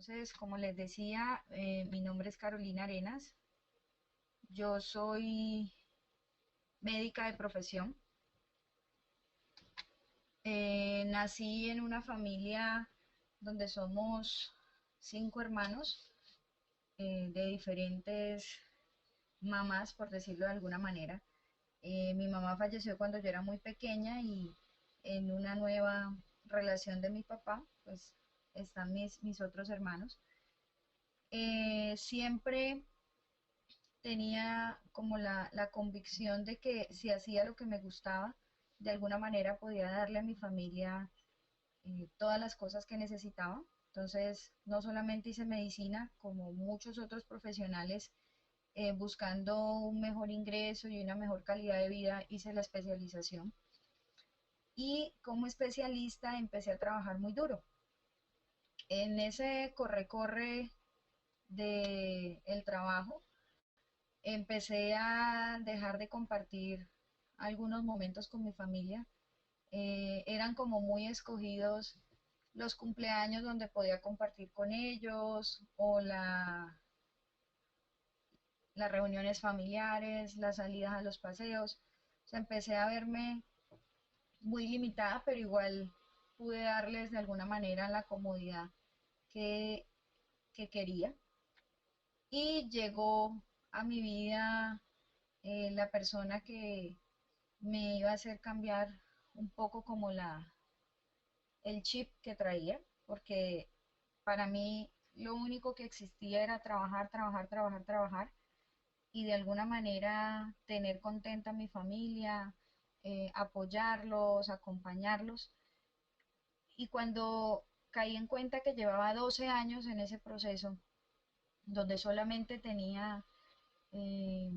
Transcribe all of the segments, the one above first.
Entonces, como les decía, mi nombre es Carolina Arenas. Yo soy médica de profesión. Nací en una familia donde somos 5 hermanos de diferentes mamás, por decirlo de alguna manera. Mi mamá falleció cuando yo era muy pequeña y en una nueva relación de mi papá, pues están mis otros hermanos. Siempre tenía como la convicción de que si hacía lo que me gustaba, de alguna manera podía darle a mi familia todas las cosas que necesitaba. Entonces, no solamente hice medicina, como muchos otros profesionales, buscando un mejor ingreso y una mejor calidad de vida, hice la especialización. Y como especialista empecé a trabajar muy duro. En ese corre-corre del trabajo, empecé a dejar de compartir algunos momentos con mi familia. Eran como muy escogidos los cumpleaños donde podía compartir con ellos o las reuniones familiares, las salidas a los paseos. O sea, empecé a verme muy limitada, pero igual pude darles de alguna manera la comodidad que, que quería. Y llegó a mi vida la persona que me iba a hacer cambiar un poco como el chip que traía, porque para mí lo único que existía era trabajar, trabajar, trabajar, trabajar y de alguna manera tener contenta a mi familia, apoyarlos, acompañarlos. Y cuando caí en cuenta que llevaba 12 años en ese proceso, donde solamente tenía eh,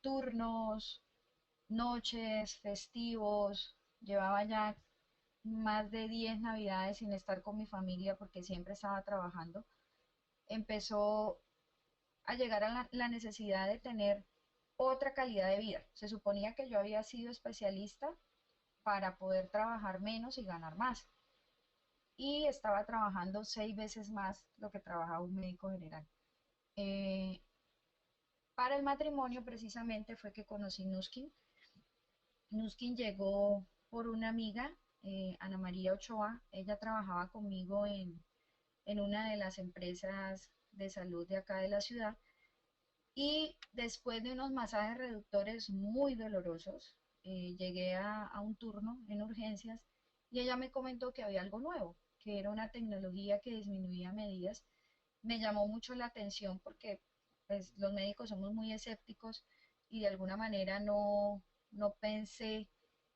turnos, noches, festivos, llevaba ya más de 10 navidades sin estar con mi familia porque siempre estaba trabajando, empezó a llegar a la necesidad de tener otra calidad de vida. Se suponía que yo había sido especialista para poder trabajar menos y ganar más. Y estaba trabajando 6 veces más lo que trabajaba un médico general. Eh, para el matrimonio precisamente fue que conocí Nuskin. Nuskin llegó por una amiga, Ana María Ochoa. Ella trabajaba conmigo en una de las empresas de salud de acá de la ciudad. Y después de unos masajes reductores muy dolorosos, llegué a un turno en urgencias y ella me comentó que había algo nuevo, que era una tecnología que disminuía medidas. Me llamó mucho la atención porque pues, los médicos somos muy escépticos y de alguna manera no pensé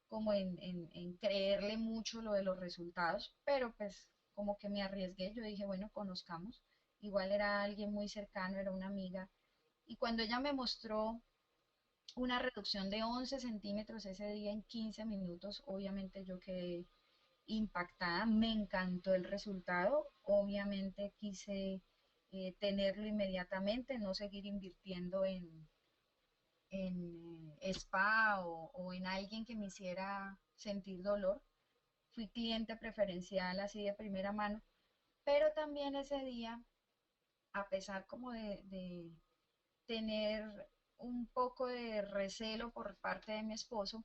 como en creerle mucho lo de los resultados, pero pues como que me arriesgué, yo dije, bueno, conozcamos. Igual era alguien muy cercano, era una amiga. Y cuando ella me mostró una reducción de 11 centímetros ese día en 15 minutos, obviamente yo quedé impactada, me encantó el resultado, obviamente quise tenerlo inmediatamente, no seguir invirtiendo en spa o en alguien que me hiciera sentir dolor. Fui cliente preferencial así de primera mano, pero también ese día, a pesar como de tener un poco de recelo por parte de mi esposo,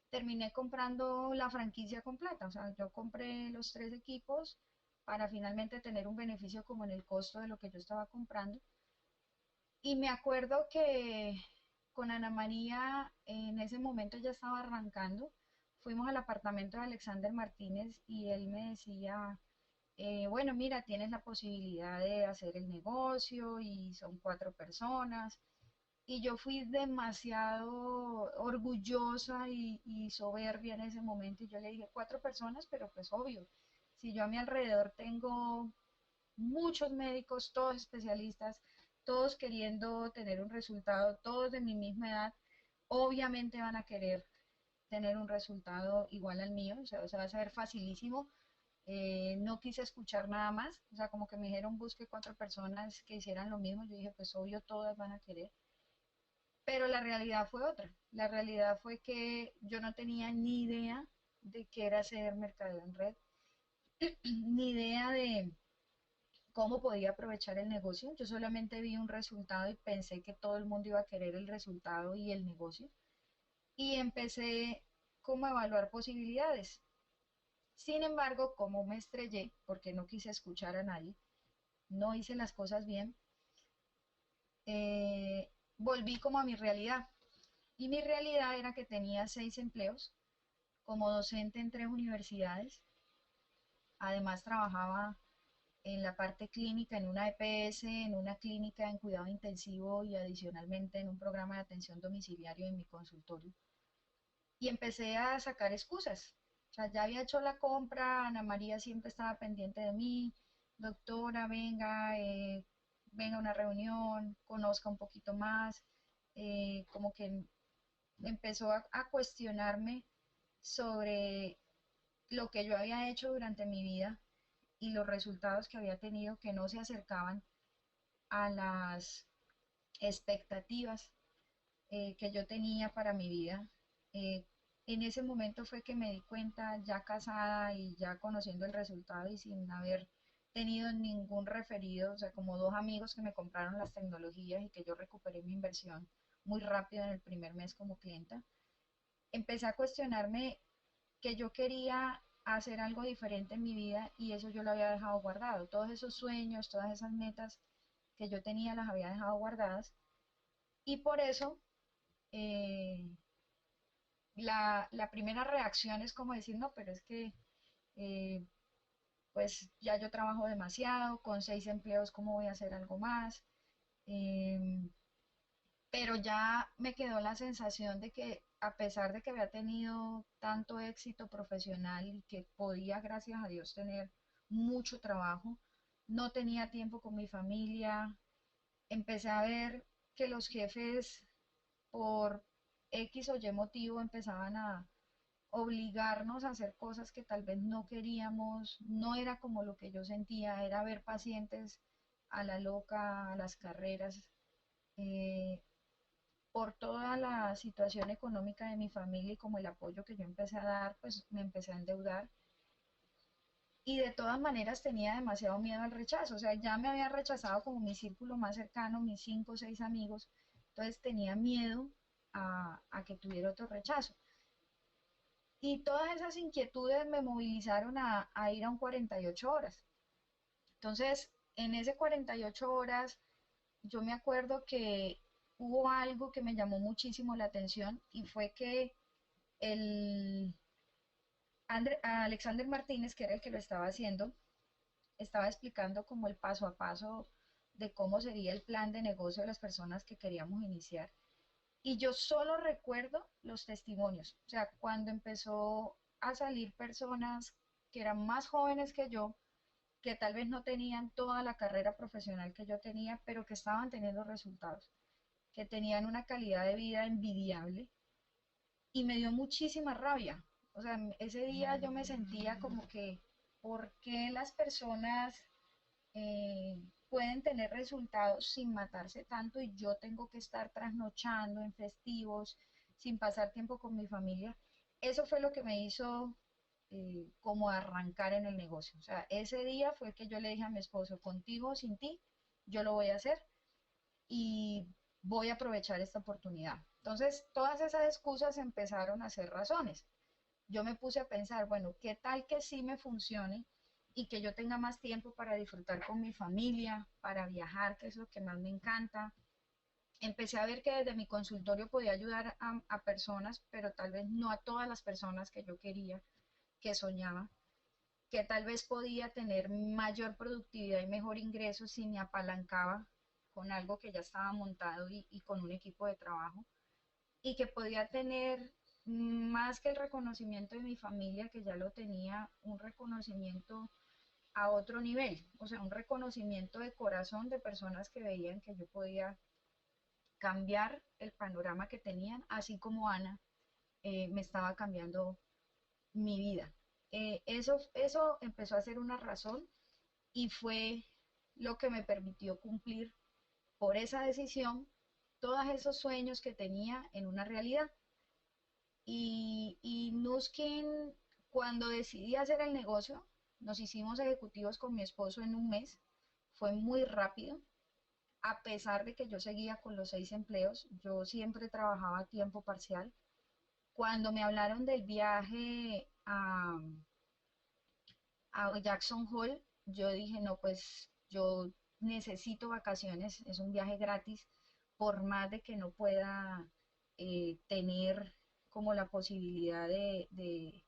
terminé comprando la franquicia completa. O sea, yo compré los 3 equipos para finalmente tener un beneficio como en el costo de lo que yo estaba comprando. Y me acuerdo que con Ana María en ese momento ya estaba arrancando. Fuimos al apartamento de Alexander Martínez y él me decía, bueno, mira, tienes la posibilidad de hacer el negocio y son 4 personas. Y yo fui demasiado orgullosa y soberbia en ese momento y yo le dije 4 personas, pero pues obvio, si yo a mi alrededor tengo muchos médicos, todos especialistas, todos queriendo tener un resultado, todos de mi misma edad, obviamente van a querer tener un resultado igual al mío, o sea va a ser facilísimo. No quise escuchar nada más, o sea, como que me dijeron busque 4 personas que hicieran lo mismo, yo dije pues obvio todas van a querer. Pero la realidad fue otra. La realidad fue que yo no tenía ni idea de qué era hacer mercadeo en red, ni idea de cómo podía aprovechar el negocio. Yo solamente vi un resultado y pensé que todo el mundo iba a querer el resultado y el negocio. Y empecé como a evaluar posibilidades. Sin embargo, como me estrellé, porque no quise escuchar a nadie, no hice las cosas bien, volví como a mi realidad. Y mi realidad era que tenía 6 empleos como docente en 3 universidades. Además trabajaba en la parte clínica en una EPS, en una clínica en cuidado intensivo y adicionalmente en un programa de atención domiciliario en mi consultorio. Y empecé a sacar excusas. O sea, ya había hecho la compra, Ana María siempre estaba pendiente de mí, doctora, venga, venga a una reunión, conozca un poquito más, como que empezó a cuestionarme sobre lo que yo había hecho durante mi vida y los resultados que había tenido que no se acercaban a las expectativas que yo tenía para mi vida. Eh, en ese momento fue que me di cuenta, ya casada y ya conociendo el resultado y sin haber tenido ningún referido, o sea, como 2 amigos que me compraron las tecnologías y que yo recuperé mi inversión muy rápido en el primer mes como clienta, empecé a cuestionarme que yo quería hacer algo diferente en mi vida y eso yo lo había dejado guardado. Todos esos sueños, todas esas metas que yo tenía las había dejado guardadas y por eso eh, la primera reacción es como decir, no, pero es que eh, pues ya yo trabajo demasiado, con 6 empleos, ¿cómo voy a hacer algo más? Eh, pero ya me quedó la sensación de que a pesar de que había tenido tanto éxito profesional y que podía, gracias a Dios, tener mucho trabajo, no tenía tiempo con mi familia. Empecé a ver que los jefes, por X o Y motivo, empezaban a obligarnos a hacer cosas que tal vez no queríamos, no era como lo que yo sentía, era ver pacientes a la loca, a las carreras. eh, por toda la situación económica de mi familia y como el apoyo que yo empecé a dar, pues me empecé a endeudar y de todas maneras tenía demasiado miedo al rechazo, o sea, ya me había rechazado como mi círculo más cercano, mis 5 o 6 amigos, entonces tenía miedo a que tuviera otro rechazo. Y todas esas inquietudes me movilizaron a ir a un 48 horas. Entonces, en ese 48 horas, yo me acuerdo que hubo algo que me llamó muchísimo la atención y fue que el Alexander Martínez, que era el que lo estaba haciendo, estaba explicando como el paso a paso de cómo sería el plan de negocio de las personas que queríamos iniciar. Y yo solo recuerdo los testimonios, o sea, cuando empezó a salir personas que eran más jóvenes que yo, que tal vez no tenían toda la carrera profesional que yo tenía, pero que estaban teniendo resultados, que tenían una calidad de vida envidiable y me dio muchísima rabia. O sea, ese día yo me sentía como que, ¿por qué las personas pueden tener resultados sin matarse tanto y yo tengo que estar trasnochando en festivos, sin pasar tiempo con mi familia? Eso fue lo que me hizo como arrancar en el negocio. O sea, ese día fue que yo le dije a mi esposo, contigo o sin ti, yo lo voy a hacer y voy a aprovechar esta oportunidad. Entonces, todas esas excusas empezaron a ser razones. Yo me puse a pensar, bueno, ¿qué tal que sí me funcione y que yo tenga más tiempo para disfrutar con mi familia, para viajar, que es lo que más me encanta? Empecé a ver que desde mi consultorio podía ayudar a personas, pero tal vez no a todas las personas que yo quería, que soñaba, que tal vez podía tener mayor productividad y mejor ingreso si me apalancaba con algo que ya estaba montado y con un equipo de trabajo y que podía tener más que el reconocimiento de mi familia, que ya lo tenía, un reconocimiento a otro nivel, o sea, un reconocimiento de corazón de personas que veían que yo podía cambiar el panorama que tenían, así como Ana me estaba cambiando mi vida. Eso empezó a ser una razón y fue lo que me permitió cumplir por esa decisión todos esos sueños que tenía en una realidad. Y Nuskin, cuando decidí hacer el negocio, nos hicimos ejecutivos con mi esposo en un mes. fue muy rápido, a pesar de que yo seguía con los 6 empleos, yo siempre trabajaba a tiempo parcial. Cuando me hablaron del viaje a Jackson Hole, yo dije, no, pues yo necesito vacaciones, es un viaje gratis, por más de que no pueda tener como la posibilidad de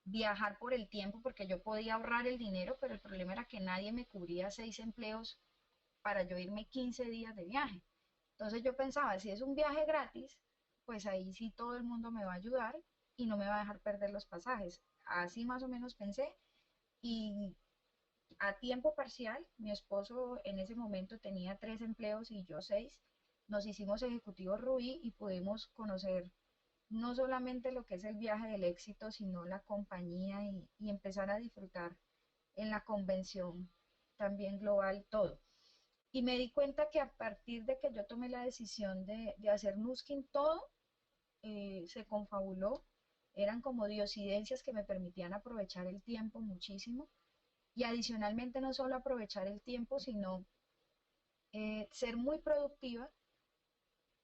viajar por el tiempo, porque yo podía ahorrar el dinero, pero el problema era que nadie me cubría 6 empleos para yo irme 15 días de viaje. Entonces yo pensaba, si es un viaje gratis, pues ahí sí todo el mundo me va a ayudar y no me va a dejar perder los pasajes. Así más o menos pensé y a tiempo parcial, mi esposo en ese momento tenía 3 empleos y yo 6, nos hicimos ejecutivos Rubí y pudimos conocer no solamente lo que es el viaje del éxito, sino la compañía y empezar a disfrutar en la convención también global todo. Y me di cuenta que a partir de que yo tomé la decisión de hacer Nuskin todo, se confabuló, eran como diosidencias que me permitían aprovechar el tiempo muchísimo y adicionalmente no solo aprovechar el tiempo, sino ser muy productiva.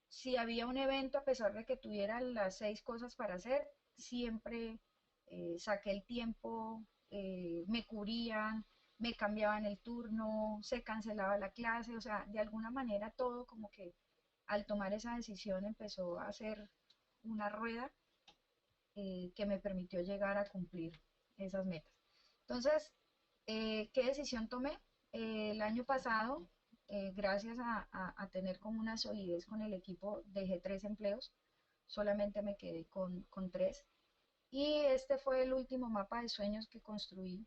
Si había un evento, a pesar de que tuviera las 6 cosas para hacer, siempre saqué el tiempo, me cubrían, me cambiaban el turno, se cancelaba la clase, o sea, de alguna manera todo como que al tomar esa decisión empezó a ser una rueda que me permitió llegar a cumplir esas metas. Entonces, ¿qué decisión tomé? El año pasado, gracias a tener como una solidez con el equipo, dejé 3 empleos, solamente me quedé con 3. Y este fue el último mapa de sueños que construí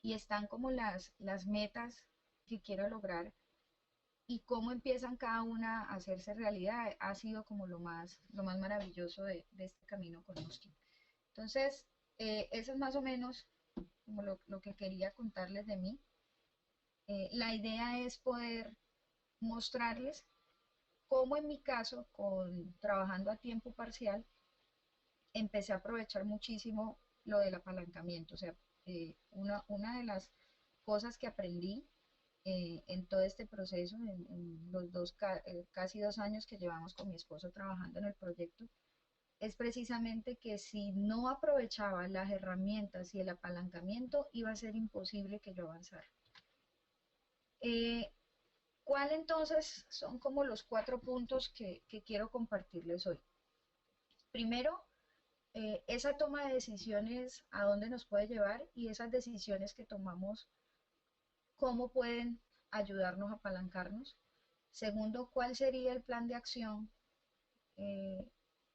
y están como las metas que quiero lograr y cómo empiezan cada una a hacerse realidad ha sido como lo más maravilloso de este camino con Muskin. Entonces, eso es más o menos como lo que quería contarles de mí. La idea es poder mostrarles cómo en mi caso, trabajando a tiempo parcial, empecé a aprovechar muchísimo lo del apalancamiento. O sea, una de las cosas que aprendí en todo este proceso, en los casi 2 años que llevamos con mi esposo trabajando en el proyecto, es precisamente que si no aprovechaba las herramientas y el apalancamiento, iba a ser imposible que yo avanzara. Eh, ¿Cuál entonces son como los 4 puntos que quiero compartirles hoy? Primero, esa toma de decisiones, a dónde nos puede llevar y esas decisiones que tomamos, cómo pueden ayudarnos a apalancarnos. Segundo, cuál sería el plan de acción eh,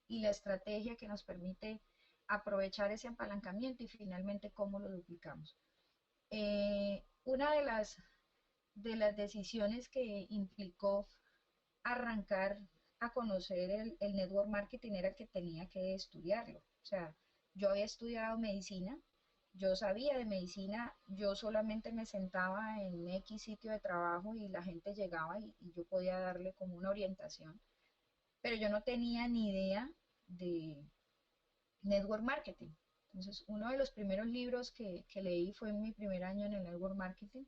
y la estrategia que nos permite aprovechar ese apalancamiento y finalmente cómo lo duplicamos. Una de las decisiones que implicó arrancar a conocer el network marketing era que tenía que estudiarlo. O sea, yo había estudiado medicina, yo sabía de medicina, yo solamente me sentaba en X sitio de trabajo y la gente llegaba y yo podía darle como una orientación, pero yo no tenía ni idea de network marketing. Entonces, uno de los primeros libros que leí fue en mi primer año en el network marketing.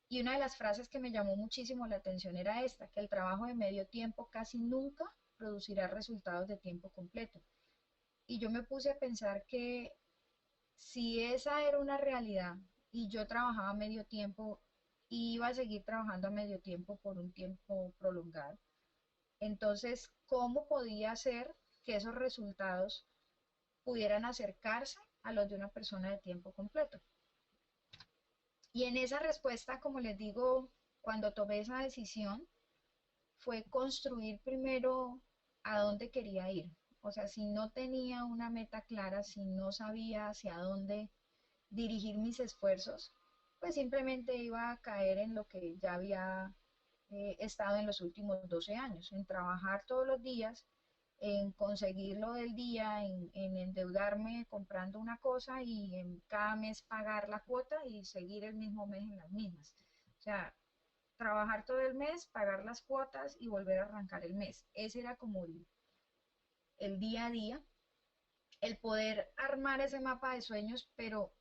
Y una de las frases que me llamó muchísimo la atención era esta, que el trabajo de medio tiempo casi nunca producirá resultados de tiempo completo. Y yo me puse a pensar que si esa era una realidad y yo trabajaba a medio tiempo y iba a seguir trabajando a medio tiempo por un tiempo prolongado, entonces, ¿cómo podía hacer que esos resultados pudieran acercarse a los de una persona de tiempo completo? Y en esa respuesta, como les digo, cuando tomé esa decisión, fue construir primero a dónde quería ir. O sea, si no tenía una meta clara, si no sabía hacia dónde dirigir mis esfuerzos, pues simplemente iba a caer en lo que ya había estado en los últimos 12 años, en trabajar todos los días, en conseguir lo del día, en endeudarme comprando una cosa y en cada mes pagar la cuota y seguir el mismo mes en las mismas. O sea, trabajar todo el mes, pagar las cuotas y volver a arrancar el mes. Ese era como el día a día, el poder armar ese mapa de sueños, pero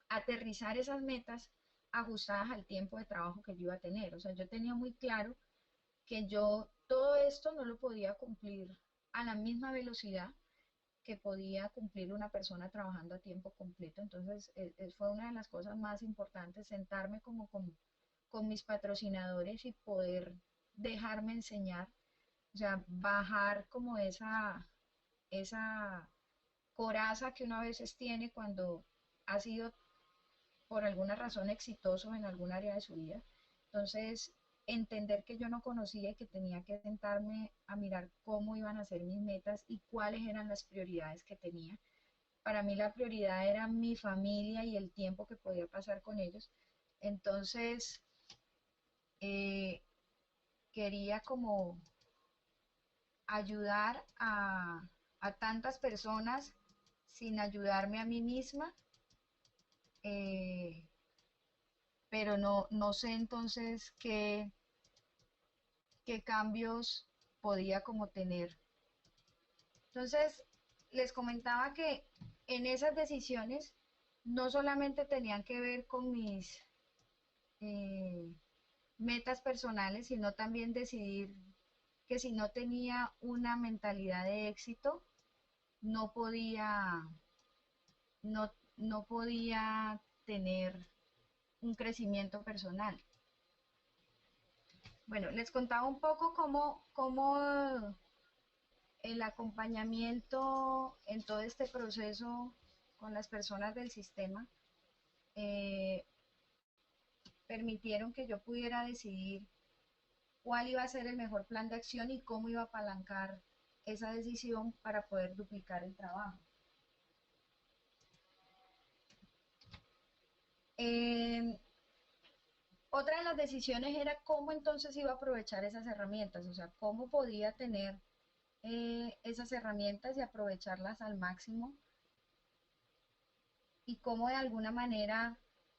aterrizar esas metas ajustadas al tiempo de trabajo que yo iba a tener. O sea, yo tenía muy claro que yo todo esto no lo podía cumplir a la misma velocidad que podía cumplir una persona trabajando a tiempo completo. Entonces, fue una de las cosas más importantes, sentarme como con mis patrocinadores y poder dejarme enseñar, o sea, bajar como esa coraza que uno a veces tiene cuando ha sido por alguna razón exitoso en algún área de su vida. Entonces, entender que yo no conocía y que tenía que sentarme a mirar cómo iban a ser mis metas y cuáles eran las prioridades que tenía. Para mí la prioridad era mi familia y el tiempo que podía pasar con ellos. Entonces, eh, quería como ayudar a tantas personas sin ayudarme a mí misma, eh, pero no sé entonces qué cambios podía como tener. Entonces, les comentaba que en esas decisiones no solamente tenían que ver con mis eh, metas personales, sino también decidir que si no tenía una mentalidad de éxito, no podía, no podía tener un crecimiento personal. Bueno, les contaba un poco cómo el acompañamiento en todo este proceso con las personas del sistema eh, permitieron que yo pudiera decidir cuál iba a ser el mejor plan de acción y cómo iba a apalancar esa decisión para poder duplicar el trabajo. Eh, Otra de las decisiones era cómo entonces iba a aprovechar esas herramientas, o sea, cómo podía tener esas herramientas y aprovecharlas al máximo y cómo de alguna manera,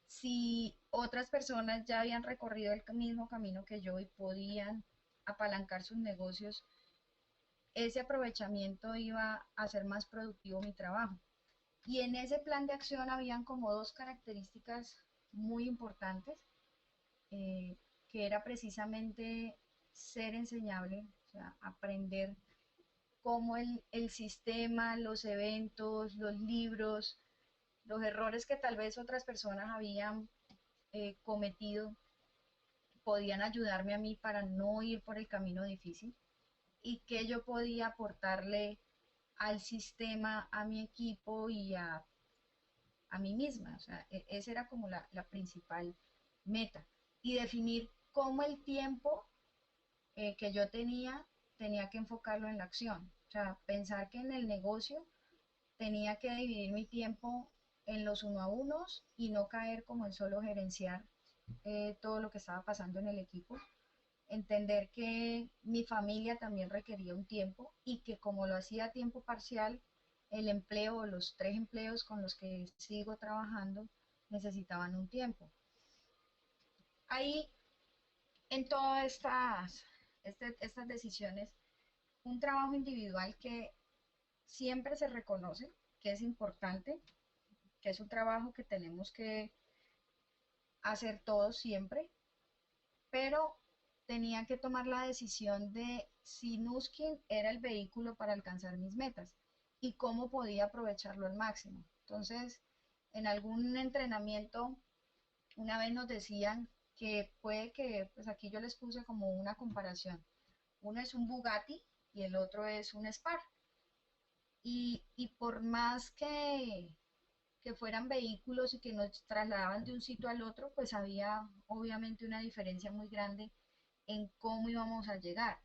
si otras personas ya habían recorrido el mismo camino que yo y podían apalancar sus negocios, ese aprovechamiento iba a hacer más productivo mi trabajo. Y en ese plan de acción habían como dos características muy importantes, eh, que era precisamente ser enseñable, o sea, aprender cómo el sistema, los eventos, los libros, los errores que tal vez otras personas habían cometido podían ayudarme a mí para no ir por el camino difícil y que yo podía aportarle al sistema, a mi equipo y a mí misma. O sea, esa era como la principal meta. Y definir cómo el tiempo que yo tenía que enfocarlo en la acción. O sea, pensar que en el negocio tenía que dividir mi tiempo en los uno a unos y no caer como en solo gerenciar todo lo que estaba pasando en el equipo. Entender que mi familia también requería un tiempo y que como lo hacía a tiempo parcial, el empleo o los tres empleos con los que sigo trabajando necesitaban un tiempo. Ahí, en todas estas decisiones, un trabajo individual que siempre se reconoce, que es importante, que es un trabajo que tenemos que hacer todos siempre, pero tenía que tomar la decisión de si Nuskin era el vehículo para alcanzar mis metas y cómo podía aprovecharlo al máximo. Entonces, en algún entrenamiento, una vez nos decían que puede que, pues aquí yo les puse como una comparación. Uno es un Bugatti y el otro es un Spark. Y por más que fueran vehículos y que nos trasladaban de un sitio al otro, pues había obviamente una diferencia muy grande en cómo íbamos a llegar.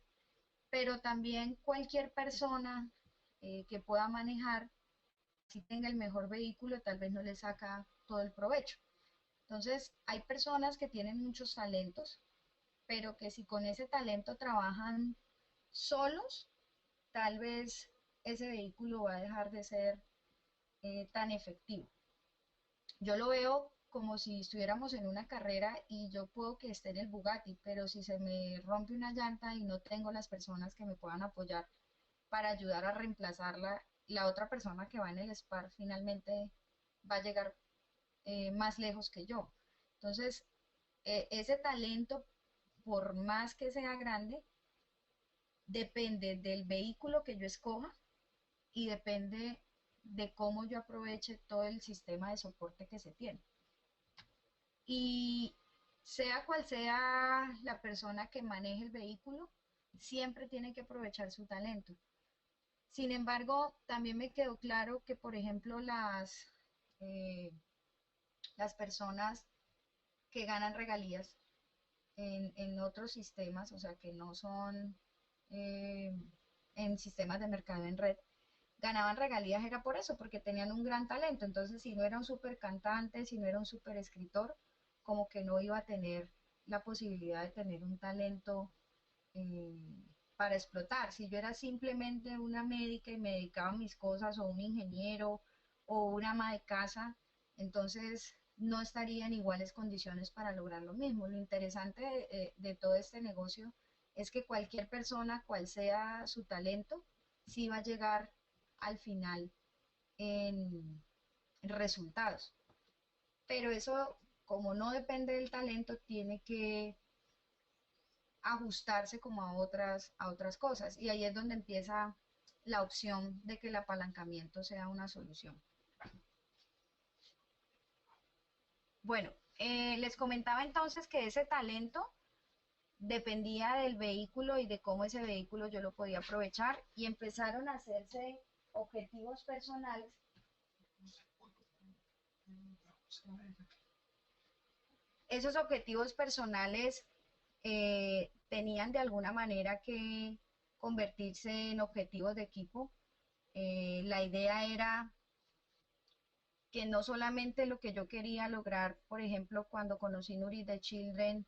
Pero también cualquier persona que pueda manejar, si tenga el mejor vehículo, tal vez no le saca todo el provecho. Entonces, hay personas que tienen muchos talentos, pero que si con ese talento trabajan solos, tal vez ese vehículo va a dejar de ser tan efectivo. Yo lo veo como si estuviéramos en una carrera y yo puedo que esté en el Bugatti, pero si se me rompe una llanta y no tengo las personas que me puedan apoyar para ayudar a reemplazarla, la otra persona que va en el Spark finalmente va a llegar más lejos que yo. Entonces, ese talento, por más que sea grande, depende del vehículo que yo escoja y depende de cómo yo aproveche todo el sistema de soporte que se tiene. Y sea cual sea la persona que maneje el vehículo, siempre tiene que aprovechar su talento. Sin embargo, también me quedó claro que, por ejemplo, eh, las personas que ganan regalías en otros sistemas, o sea, que no son eh, en sistemas de mercado en red, ganaban regalías era por eso, porque tenían un gran talento. Entonces, si no era un súper cantante, si no era un súper escritor, como que no iba a tener la posibilidad de tener un talento eh, para explotar. Si yo era simplemente una médica y me dedicaba a mis cosas, o un ingeniero, o una ama de casa, entonces no estaría en iguales condiciones para lograr lo mismo. Lo interesante de todo este negocio es que cualquier persona, cual sea su talento, sí va a llegar al final en resultados. Pero eso, como no depende del talento, tiene que ajustarse como a otras cosas. Y ahí es donde empieza la opción de que el apalancamiento sea una solución. Bueno, les comentaba entonces que ese talento dependía del vehículo y de cómo ese vehículo yo lo podía aprovechar y empezaron a hacerse objetivos personales. Esos objetivos personales tenían de alguna manera que convertirse en objetivos de equipo. La idea era que no solamente lo que yo quería lograr, por ejemplo, cuando conocí Nuri de Children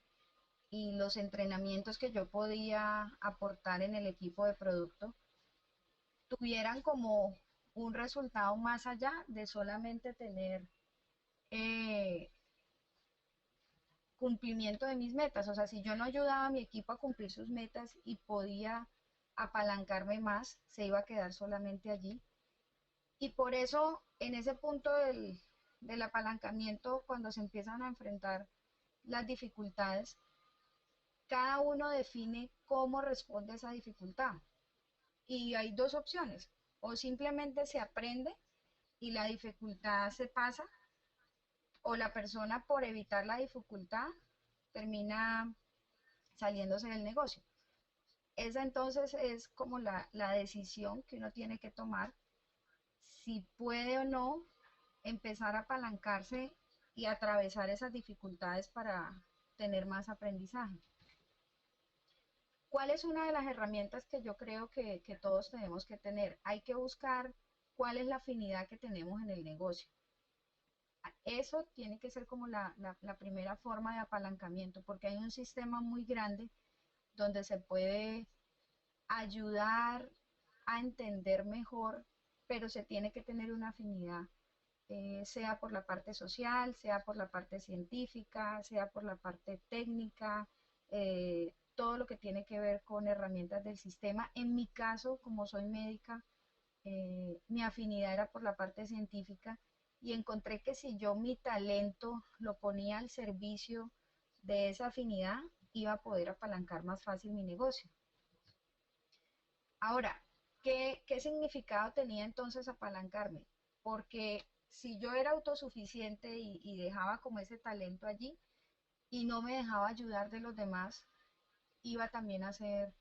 y los entrenamientos que yo podía aportar en el equipo de producto, tuvieran como un resultado más allá de solamente tener eh, cumplimiento de mis metas. O sea, si yo no ayudaba a mi equipo a cumplir sus metas y podía apalancarme más, se iba a quedar solamente allí. Y por eso, en ese punto del apalancamiento, cuando se empiezan a enfrentar las dificultades, cada uno define cómo responde a esa dificultad. Y hay dos opciones: o simplemente se aprende y la dificultad se pasa, o la persona, por evitar la dificultad, termina saliéndose del negocio. Esa entonces es como la decisión que uno tiene que tomar, si puede o no empezar a apalancarse y atravesar esas dificultades para tener más aprendizaje. ¿Cuál es una de las herramientas que yo creo que todos tenemos que tener? Hay que buscar cuál es la afinidad que tenemos en el negocio. Eso tiene que ser como la primera forma de apalancamiento, porque hay un sistema muy grande donde se puede ayudar a entender mejor, pero se tiene que tener una afinidad, sea por la parte social, sea por la parte científica, sea por la parte técnica, todo lo que tiene que ver con herramientas del sistema. En mi caso, como soy médica, mi afinidad era por la parte científica y encontré que si yo mi talento lo ponía al servicio de esa afinidad, iba a poder apalancar más fácil mi negocio. Ahora, ¿qué significado tenía entonces apalancarme? Porque si yo era autosuficiente y dejaba como ese talento allí y no me dejaba ayudar de los demás, iba también a ser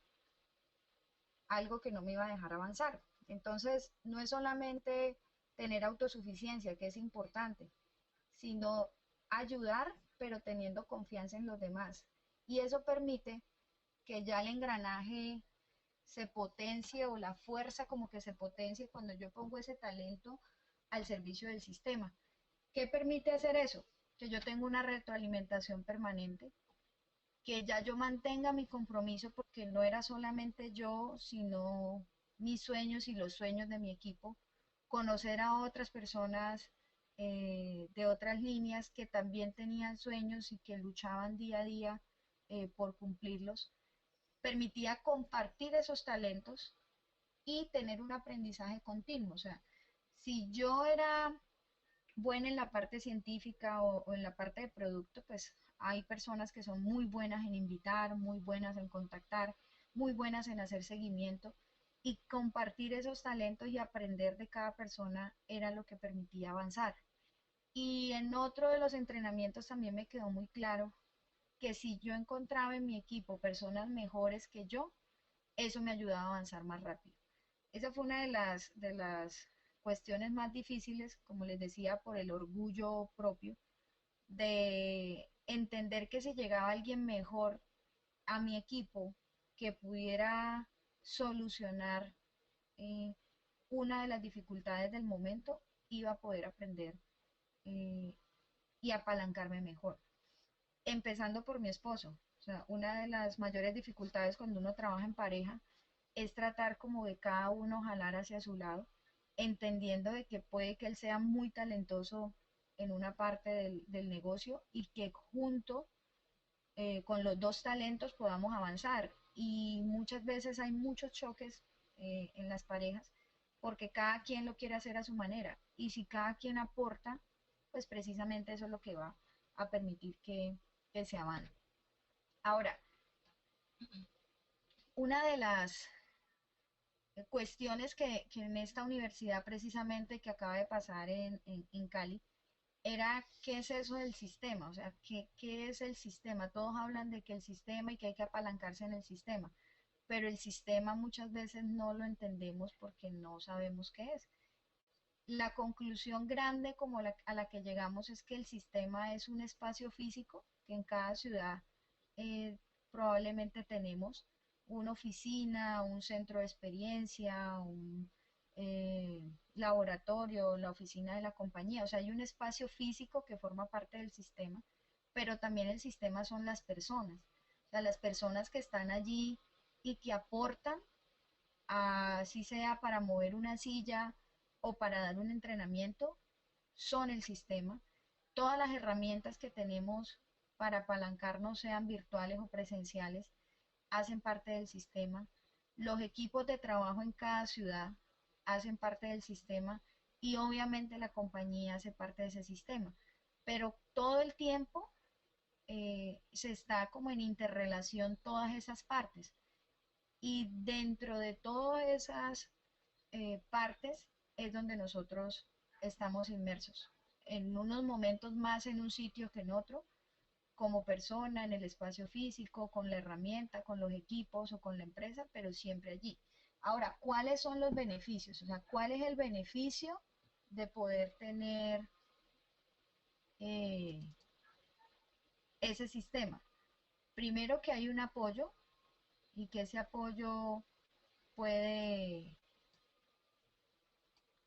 algo que no me iba a dejar avanzar. Entonces, no es solamente tener autosuficiencia, que es importante, sino ayudar, pero teniendo confianza en los demás. Y eso permite que ya el engranaje se potencie, o la fuerza como que se potencie cuando yo pongo ese talento al servicio del sistema. ¿Qué permite hacer eso? Que yo tenga una retroalimentación permanente, que ya yo mantenga mi compromiso, porque no era solamente yo, sino mis sueños y los sueños de mi equipo, conocer a otras personas de otras líneas que también tenían sueños y que luchaban día a día por cumplirlos, permitía compartir esos talentos y tener un aprendizaje continuo. O sea, si yo era buena en la parte científica o en la parte de producto, pues hay personas que son muy buenas en invitar, muy buenas en contactar, muy buenas en hacer seguimiento y compartir esos talentos y aprender de cada persona era lo que permitía avanzar. Y en otro de los entrenamientos también me quedó muy claro que si yo encontraba en mi equipo personas mejores que yo, eso me ayudaba a avanzar más rápido. Esa fue una de las cuestiones más difíciles, como les decía, por el orgullo propio, de entender que si llegaba alguien mejor a mi equipo que pudiera solucionar eh, una de las dificultades del momento, iba a poder aprender eh, y apalancarme mejor. Empezando por mi esposo. O sea, una de las mayores dificultades cuando uno trabaja en pareja es tratar como de cada uno jalar hacia su lado, entendiendo de que puede que él sea muy talentoso en una parte del negocio y que junto con los dos talentos podamos avanzar. Y muchas veces hay muchos choques en las parejas porque cada quien lo quiere hacer a su manera. Y si cada quien aporta, pues precisamente eso es lo que va a permitir que se avance. Ahora, una de las cuestiones que en esta universidad precisamente que acaba de pasar en Cali, era qué es eso del sistema, o sea, qué es el sistema. Todos hablan de que el sistema y que hay que apalancarse en el sistema, pero el sistema muchas veces no lo entendemos porque no sabemos qué es. La conclusión grande como a la que llegamos es que el sistema es un espacio físico que en cada ciudad eh, probablemente tenemos una oficina, un centro de experiencia, un laboratorio, la oficina de la compañía. O sea, hay un espacio físico que forma parte del sistema, pero también el sistema son las personas. O sea, las personas que están allí y que aportan, así sea para mover una silla o para dar un entrenamiento, son el sistema. Todas las herramientas que tenemos para apalancarnos, sean virtuales o presenciales, hacen parte del sistema. Los equipos de trabajo en cada ciudad hacen parte del sistema y obviamente la compañía hace parte de ese sistema. Pero todo el tiempo se está como en interrelación todas esas partes. Y dentro de todas esas partes es donde nosotros estamos inmersos. En unos momentos más en un sitio que en otro, como persona, en el espacio físico, con la herramienta, con los equipos o con la empresa, pero siempre allí. Ahora, ¿cuáles son los beneficios? O sea, ¿cuál es el beneficio de poder tener eh, ese sistema? Primero que hay un apoyo y que ese apoyo puede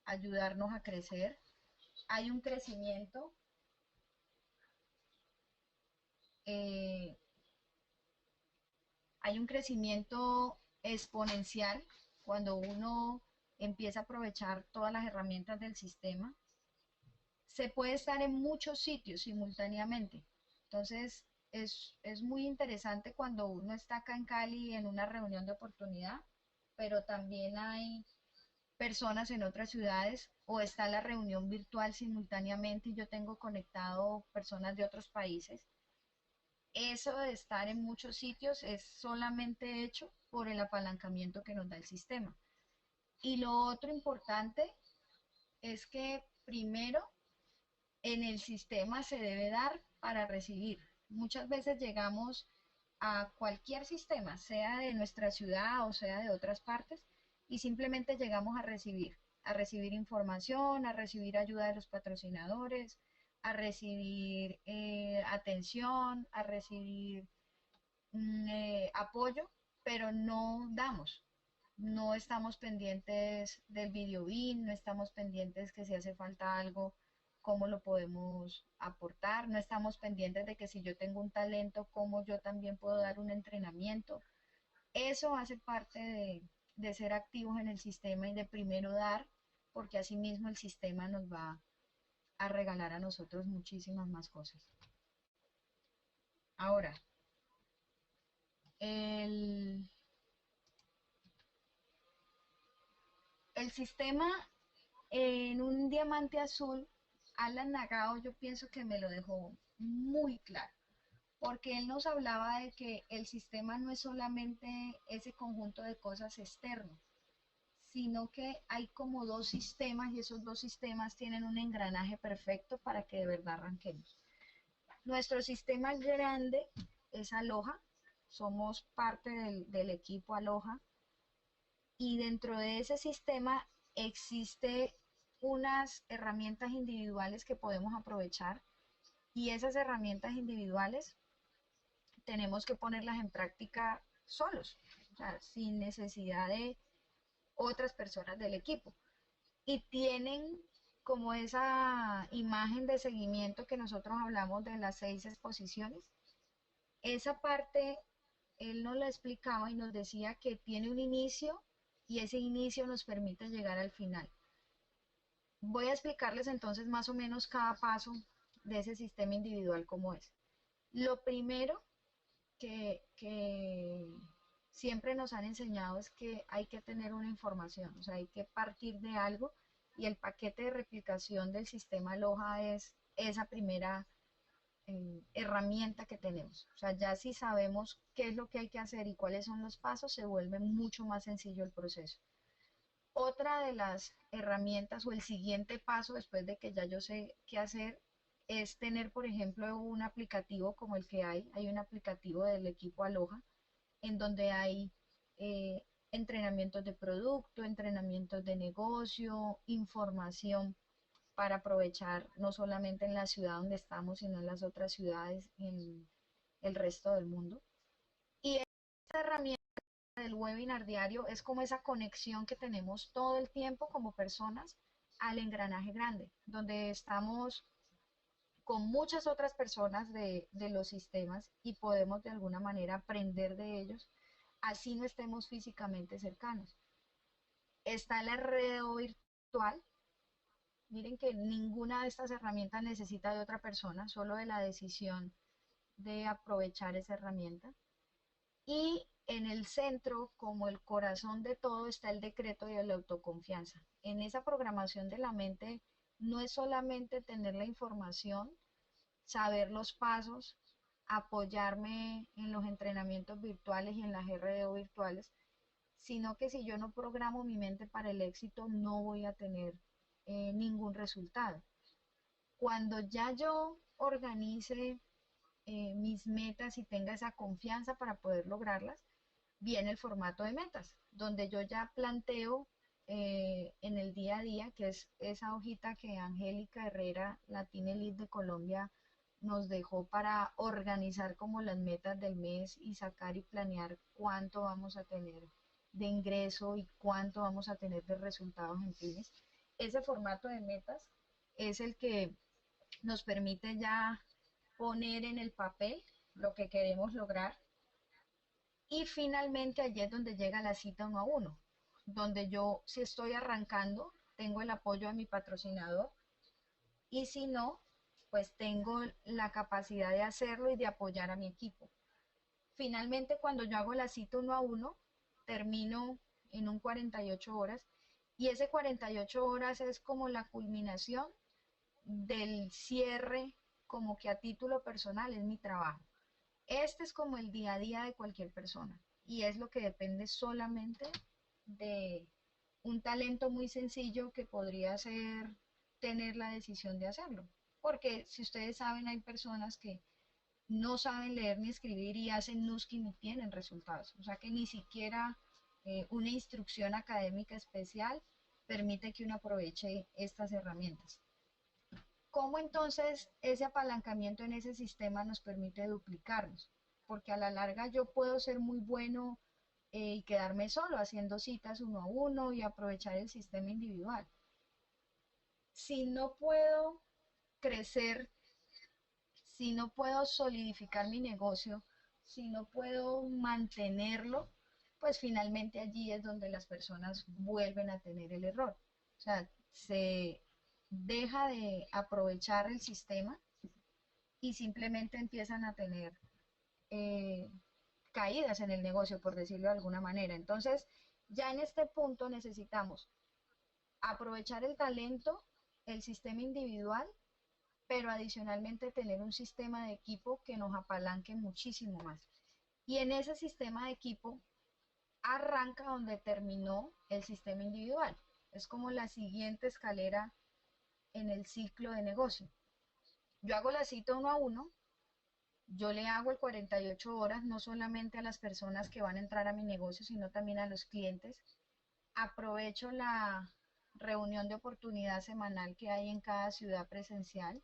ayudarnos a crecer. Hay un crecimiento, eh, hay un crecimiento exponencial cuando uno empieza a aprovechar todas las herramientas del sistema. Se puede estar en muchos sitios simultáneamente. Entonces, es muy interesante cuando uno está acá en Cali en una reunión de oportunidad, pero también hay personas en otras ciudades o está la reunión virtual simultáneamente y yo tengo conectado personas de otros países. Eso de estar en muchos sitios es solamente hecho por el apalancamiento que nos da el sistema. Y lo otro importante es que primero en el sistema se debe dar para recibir. Muchas veces llegamos a cualquier sistema, sea de nuestra ciudad o sea de otras partes, y simplemente llegamos a recibir información, a recibir ayuda de los patrocinadores, a recibir atención, a recibir apoyo, pero no damos. No estamos pendientes del video BIN, no estamos pendientes que si hace falta algo, cómo lo podemos aportar, no estamos pendientes de que si yo tengo un talento, cómo yo también puedo dar un entrenamiento. Eso hace parte de ser activos en el sistema y de primero dar, porque así mismo el sistema nos va a regalar a nosotros muchísimas más cosas. Ahora, el, el sistema en un diamante azul Alan Nagao yo pienso que me lo dejó muy claro, porque él nos hablaba de que el sistema no es solamente ese conjunto de cosas externas, sino que hay como dos sistemas y esos dos sistemas tienen un engranaje perfecto para que de verdad arranquemos. Nuestro sistema grande es Aloha, somos parte del equipo Aloha y dentro de ese sistema existe unas herramientas individuales que podemos aprovechar y esas herramientas individuales tenemos que ponerlas en práctica solos, o sea, sin necesidad de otras personas del equipo. Y tienen como esa imagen de seguimiento que nosotros hablamos de las 6 exposiciones. Esa parte él nos la explicaba y nos decía que tiene un inicio y ese inicio nos permite llegar al final. Voy a explicarles entonces más o menos cada paso de ese sistema individual como es. Lo primero que siempre nos han enseñado es que hay que tener una información, o sea, hay que partir de algo y el paquete de replicación del sistema Loja es esa primera herramienta que tenemos. O sea, ya si sabemos qué es lo que hay que hacer y cuáles son los pasos, se vuelve mucho más sencillo el proceso. Otra de las herramientas o el siguiente paso después de que ya yo sé qué hacer es tener, por ejemplo, un aplicativo como el que hay un aplicativo del equipo Aloha, en donde hay eh, entrenamientos de producto, entrenamientos de negocio, información para aprovechar no solamente en la ciudad donde estamos, sino en las otras ciudades en el resto del mundo. Y esta herramienta del webinar diario es como esa conexión que tenemos todo el tiempo como personas al engranaje grande, donde estamos con muchas otras personas de los sistemas y podemos de alguna manera aprender de ellos, así no estemos físicamente cercanos. Está la red virtual. Miren que ninguna de estas herramientas necesita de otra persona, solo de la decisión de aprovechar esa herramienta. Y en el centro, como el corazón de todo, está el decreto de la autoconfianza. En esa programación de la mente no es solamente tener la información, saber los pasos, apoyarme en los entrenamientos virtuales y en las RDO virtuales, sino que si yo no programo mi mente para el éxito, no voy a tener ningún resultado. Cuando ya yo organice mis metas y tenga esa confianza para poder lograrlas, viene el formato de metas, donde yo ya planteo en el día a día, que es esa hojita que Angélica Herrera, la Team Elite de Colombia, nos dejó para organizar como las metas del mes y sacar y planear cuánto vamos a tener de ingreso y cuánto vamos a tener de resultados en fines. Ese formato de metas es el que nos permite ya poner en el papel lo que queremos lograr y finalmente allí es donde llega la cita uno a uno, donde yo si estoy arrancando tengo el apoyo de mi patrocinador y si no, pues tengo la capacidad de hacerlo y de apoyar a mi equipo. Finalmente cuando yo hago la cita uno a uno, termino en un 48 horas y ese 48 horas es como la culminación del cierre, como que a título personal es mi trabajo. Este es como el día a día de cualquier persona y es lo que depende solamente de un talento muy sencillo que podría ser tener la decisión de hacerlo. Porque si ustedes saben, hay personas que no saben leer ni escribir y hacen Nuski ni tienen resultados. O sea que ni siquiera una instrucción académica especial permite que uno aproveche estas herramientas. ¿Cómo entonces ese apalancamiento en ese sistema nos permite duplicarnos? Porque a la larga yo puedo ser muy bueno y quedarme solo haciendo citas uno a uno y aprovechar el sistema individual. Si no puedo crecer, si no puedo solidificar mi negocio, si no puedo mantenerlo, pues finalmente allí es donde las personas vuelven a tener el error. O sea, se deja de aprovechar el sistema y simplemente empiezan a tener eh, caídas en el negocio, por decirlo de alguna manera. Entonces, ya en este punto necesitamos aprovechar el talento, el sistema individual pero adicionalmente tener un sistema de equipo que nos apalanque muchísimo más. Y en ese sistema de equipo arranca donde terminó el sistema individual. Es como la siguiente escalera en el ciclo de negocio. Yo hago la cita uno a uno, yo le hago el 48 horas no solamente a las personas que van a entrar a mi negocio, sino también a los clientes. Aprovecho la reunión de oportunidad semanal que hay en cada ciudad presencial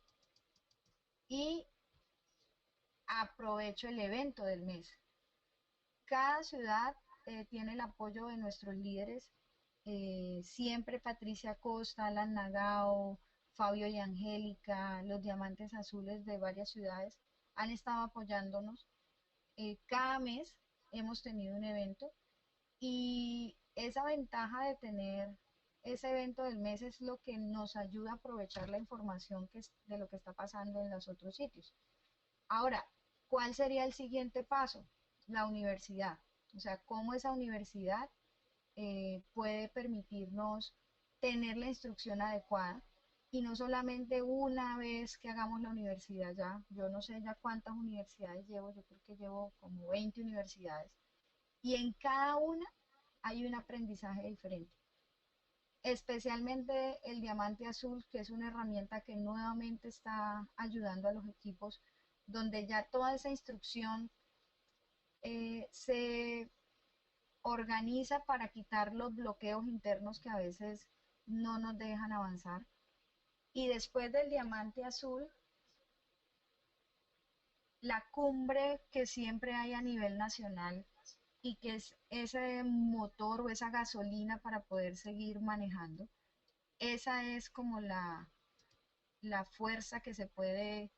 y aprovecho el evento del mes. Cada ciudad tiene el apoyo de nuestros líderes. Siempre Patricia Costa, Alan Nagao, Fabio y Angélica, los Diamantes Azules de varias ciudades han estado apoyándonos. Cada mes hemos tenido un evento y esa ventaja de tener ese evento del mes es lo que nos ayuda a aprovechar la información que es de lo que está pasando en los otros sitios. Ahora, ¿cuál sería el siguiente paso? La universidad. O sea, cómo esa universidad puede permitirnos tener la instrucción adecuada y no solamente una vez que hagamos la universidad ya, yo no sé ya cuántas universidades llevo, yo creo que llevo como 20 universidades y en cada una hay un aprendizaje diferente. Especialmente el diamante azul, que es una herramienta que nuevamente está ayudando a los equipos, donde ya toda esa instrucción se organiza para quitar los bloqueos internos que a veces no nos dejan avanzar. Y después del diamante azul, la cumbre que siempre hay a nivel nacional y que es ese motor o esa gasolina para poder seguir manejando, esa es como la fuerza que se puede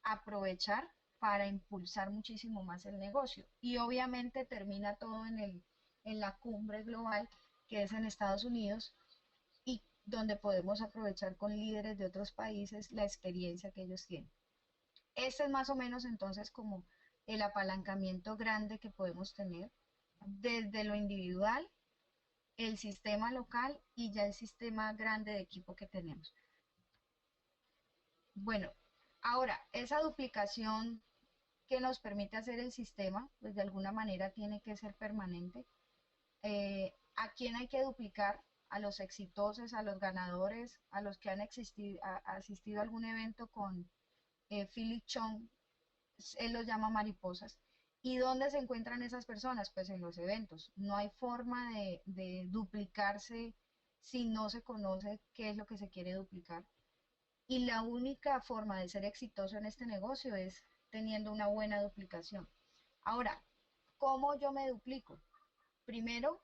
aprovechar para impulsar muchísimo más el negocio. Y obviamente termina todo en la cumbre global que es en Estados Unidos y donde podemos aprovechar con líderes de otros países la experiencia que ellos tienen. Este es más o menos entonces como el apalancamiento grande que podemos tener desde lo individual, el sistema local y ya el sistema grande de equipo que tenemos. Bueno, ahora, esa duplicación que nos permite hacer el sistema, pues de alguna manera tiene que ser permanente. ¿A quién hay que duplicar? A los exitosos, a los ganadores, a los que han asistido a algún evento con Philip Chong, él los llama mariposas. ¿Y dónde se encuentran esas personas? Pues en los eventos. No hay forma de duplicarse si no se conoce qué es lo que se quiere duplicar. Y la única forma de ser exitoso en este negocio es teniendo una buena duplicación. Ahora, ¿cómo yo me duplico? Primero,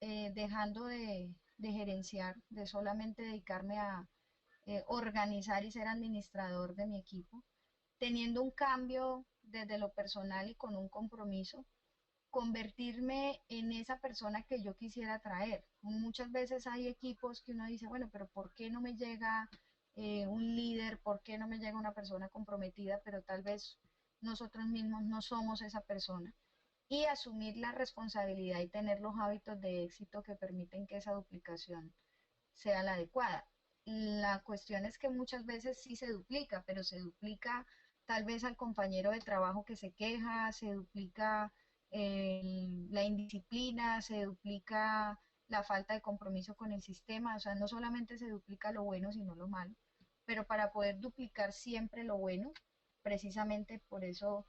dejando de gerenciar, de solamente dedicarme a organizar y ser administrador de mi equipo, teniendo un cambio desde lo personal y con un compromiso, convertirme en esa persona que yo quisiera traer. Muchas veces hay equipos que uno dice, bueno, pero ¿por qué no me llega un líder? ¿Por qué no me llega una persona comprometida? Pero tal vez nosotros mismos no somos esa persona. Y asumir la responsabilidad y tener los hábitos de éxito que permiten que esa duplicación sea la adecuada. La cuestión es que muchas veces sí se duplica, pero se duplica tal vez al compañero de trabajo que se queja, se duplica la indisciplina, se duplica la falta de compromiso con el sistema, o sea, no solamente se duplica lo bueno, sino lo malo, pero para poder duplicar siempre lo bueno, precisamente por eso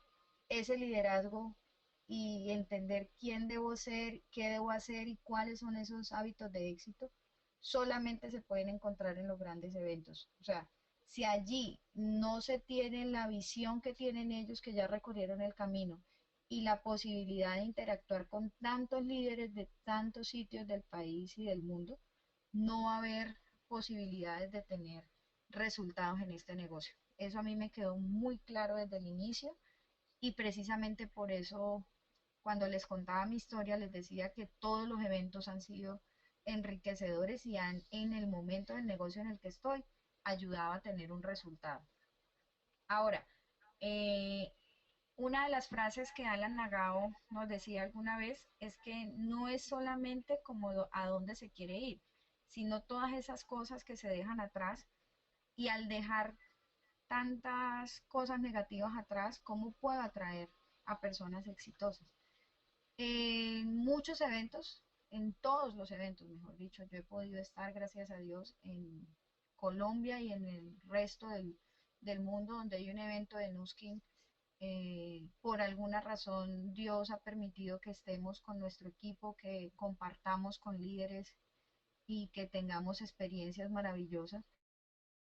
ese liderazgo y entender quién debo ser, qué debo hacer y cuáles son esos hábitos de éxito, solamente se pueden encontrar en los grandes eventos. O sea, si allí no se tiene la visión que tienen ellos que ya recorrieron el camino y la posibilidad de interactuar con tantos líderes de tantos sitios del país y del mundo, no va a haber posibilidades de tener resultados en este negocio. Eso a mí me quedó muy claro desde el inicio y precisamente por eso cuando les contaba mi historia les decía que todos los eventos han sido enriquecedores y han en el momento del negocio en el que estoy ayudado a tener un resultado. Ahora, eh, una de las frases que Alan Nagao nos decía alguna vez es que no es solamente como a dónde se quiere ir, sino todas esas cosas que se dejan atrás Y al dejar tantas cosas negativas atrás, ¿cómo puedo atraer a personas exitosas? En muchos eventos, en todos los eventos, mejor dicho, yo he podido estar, gracias a Dios, en Colombia y en el resto del mundo donde hay un evento de Nuskin. Por alguna razón, Dios ha permitido que estemos con nuestro equipo, que compartamos con líderes y que tengamos experiencias maravillosas.